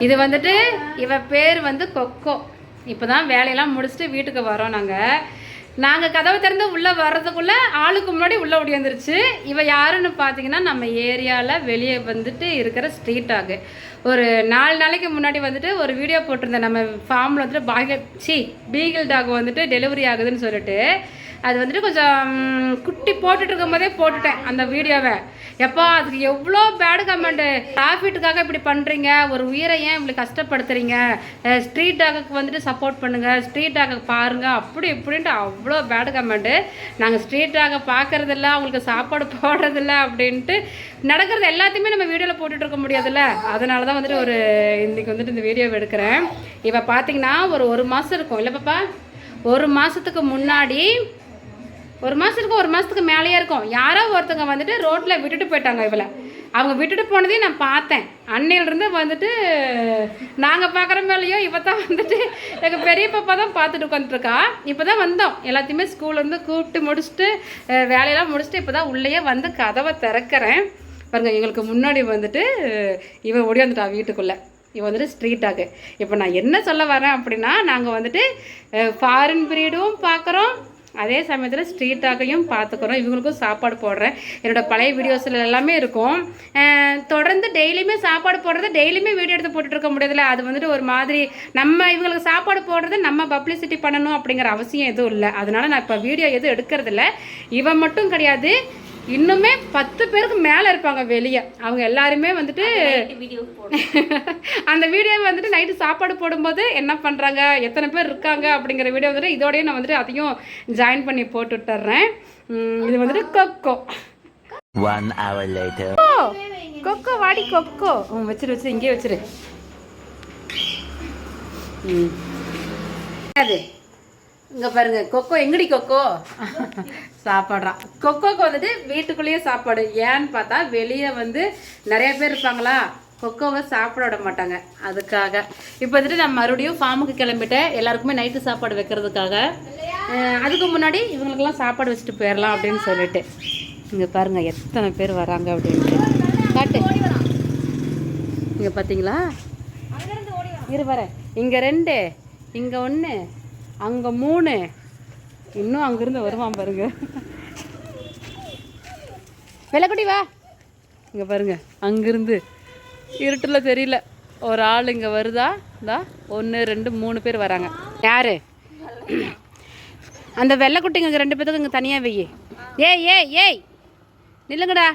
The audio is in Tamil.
இது வந்துட்டு இவ பேர் வந்து கொக்கோ. இப்போ தான் வேலையெல்லாம் முடிச்சுட்டு வீட்டுக்கு வரோம். நாங்கள் கதவை திறந்து உள்ளே வர்றதுக்குள்ளே ஆளுக்கு முன்னாடி உள்ளே ஓடி வந்துருச்சு. இவ யாருன்னு பார்த்தீங்கன்னா நம்ம ஏரியாவில் வெளியே வந்துட்டு இருக்கிற ஸ்ட்ரீட் டாகு. ஒரு 4 நாளைக்கு முன்னாடி வந்துட்டு ஒரு வீடியோ போட்டிருந்தேன். நம்ம ஃபார்மில் வந்துட்டு பீகிள் டாக் வந்துட்டு டெலிவரி ஆகுதுன்னு சொல்லிட்டு அது வந்துட்டு கொஞ்சம் குட்டி போட்டுட்டு இருக்கும் போதே போட்டுட்டேன் அந்த வீடியோவை. எப்போ அதுக்கு எவ்வளோ பேடு கமெண்ட்டு, ப்ராஃபிட்டுக்காக இப்படி பண்ணுறீங்க, ஒரு உயிரை ஏன் இப்படி கஷ்டப்படுத்துறீங்க, ஸ்ட்ரீட் டாகுக்கு வந்துட்டு சப்போர்ட் பண்ணுங்கள், ஸ்ட்ரீட் டாகை பாருங்கள், அப்படி இப்படின்ட்டு அவ்வளோ பேடு கமெண்ட்டு. நாங்கள் ஸ்ட்ரீட் டாகை பார்க்குறதில்ல, அவங்களுக்கு சாப்பாடு போடுறதில்ல அப்படின்ட்டு நடக்கிறது எல்லாத்தையுமே நம்ம வீடியோவில் போட்டுட்டு இருக்க முடியாதுல்ல. அதனால தான் வந்துட்டு இன்றைக்கி வந்துட்டு இந்த வீடியோவை எடுக்கிறேன். இப்போ பார்த்தீங்கன்னா ஒரு மாதம் இருக்கும் இல்லை பாப்பா, ஒரு மாதத்துக்கு முன்னாடி, ஒரு மாதத்துக்கு மேலேயே இருக்கும், யாரோ ஒருத்தங்க வந்துட்டு ரோட்டில் விட்டுட்டு போயிட்டாங்க இவளை. அவங்க விட்டுட்டு போனதையும் நான் பார்த்தேன். அன்னையிலேருந்து வந்துட்டு நாங்கள் பார்க்குற மேலேயோ இவ தான் வந்துட்டு எங்கள் பெரிய பாப்பா தான் பார்த்துட்டு உட்காந்துருக்கா. இப்போ தான் வந்தோம், எல்லாத்தையுமே ஸ்கூல்லேருந்து கூப்பிட்டு முடிச்சுட்டு வேலையெல்லாம் முடிச்சுட்டு இப்போ தான் உள்ளேயே வந்து கதவை திறக்கிறேன். பாருங்கள், எங்களுக்கு முன்னாடி வந்துட்டு இவன் ஓடியாந்துட்டா வீட்டுக்குள்ளே. இவன் வந்துட்டு ஸ்ட்ரீட் டாகு. இப்போ நான் என்ன சொல்ல வரேன் அப்படின்னா, நாங்கள் வந்துட்டு ஃபாரின் ப்ரீடும் பார்க்குறோம், அதே சமயத்தில் ஸ்ட்ரீட் டாகையும் பார்த்துக்குறோம். இவங்களுக்கும் சாப்பாடு போடுறேன். என்னோடய பழைய வீடியோஸில் எல்லாமே இருக்கும். தொடர்ந்து டெய்லியுமே சாப்பாடு போடுறது, டெய்லியுமே வீடியோ எடுத்து போட்டுட்ருக்க முடியாதுல்ல. அது வந்துட்டு ஒரு மாதிரி நம்ம இவங்களுக்கு சாப்பாடு போடுறது நம்ம பப்ளிசிட்டி பண்ணணும் அப்படிங்கிற அவசியம் எதுவும் இல்லை. அதனால் நான் இப்போ வீடியோ எதுவும் எடுக்கிறதில்ல. இவன் மட்டும் கிடையாது, இன்னுமே 10 பேருக்கு மேலே இருப்பாங்க வெளியே. அவங்க எல்லாருமே வந்துட்டு அந்த வீடியோ வந்துட்டு நைட்டு சாப்பாடு போடும்போது என்ன பண்ணுறாங்க, எத்தனை பேர் இருக்காங்க அப்படிங்கிற வீடியோ வந்துட்டு இதோடய நான் வந்துட்டு அதையும் ஜாயின் பண்ணி போட்டு விட்டுறேன். இது வந்துட்டு கொக்கோ. 1 hour later. கொக்கோ வாடி கொக்கோ. வச்சிரு இங்கே வச்சிரு. அது இங்கே பாருங்க, கொக்கோ எங்கடி கொக்கோ சாப்பாடுறான். கொக்கோக்கு வந்துட்டு வீட்டுக்குள்ளேயே சாப்பாடு. ஏன்னு பார்த்தா வெளியே வந்து நிறைய பேர் இருப்பாங்களா, கொக்கோவை சாப்பிட விட மாட்டாங்க. அதுக்காக இப்போ வந்துட்டு நான் மறுபடியும் ஃபார்முக்கு கிளம்பிட்டேன், எல்லாருக்குமே நைட்டு சாப்பாடு வைக்கிறதுக்காக. அதுக்கு முன்னாடி இவங்களுக்கெல்லாம் சாப்பாடு வச்சுட்டு போயிடலாம் அப்படின்னு சொல்லிட்டு. இங்கே பாருங்கள் எத்தனை பேர் வராங்க அப்படின்ட்டு. காட்டு, இங்கே பார்த்தீங்களா, இரு வரேன். இங்கே 2, இங்கே 1, அங்கே 3, இன்னும் அங்கேருந்து வருவான் பாருங்க. வெள்ளக்குட்டி வா. இங்கே பாருங்க, அங்கேருந்து இருட்டில் தெரியல ஒரு ஆள் இங்கே வருதா. இந்தா 1 2 3 பேர் வராங்க. யார் அந்த வெள்ளைக்குட்டிங்க? 2 பேத்துக்கு இங்கே தனியாக வெய்யி. ஏய் நில்லுங்கடா.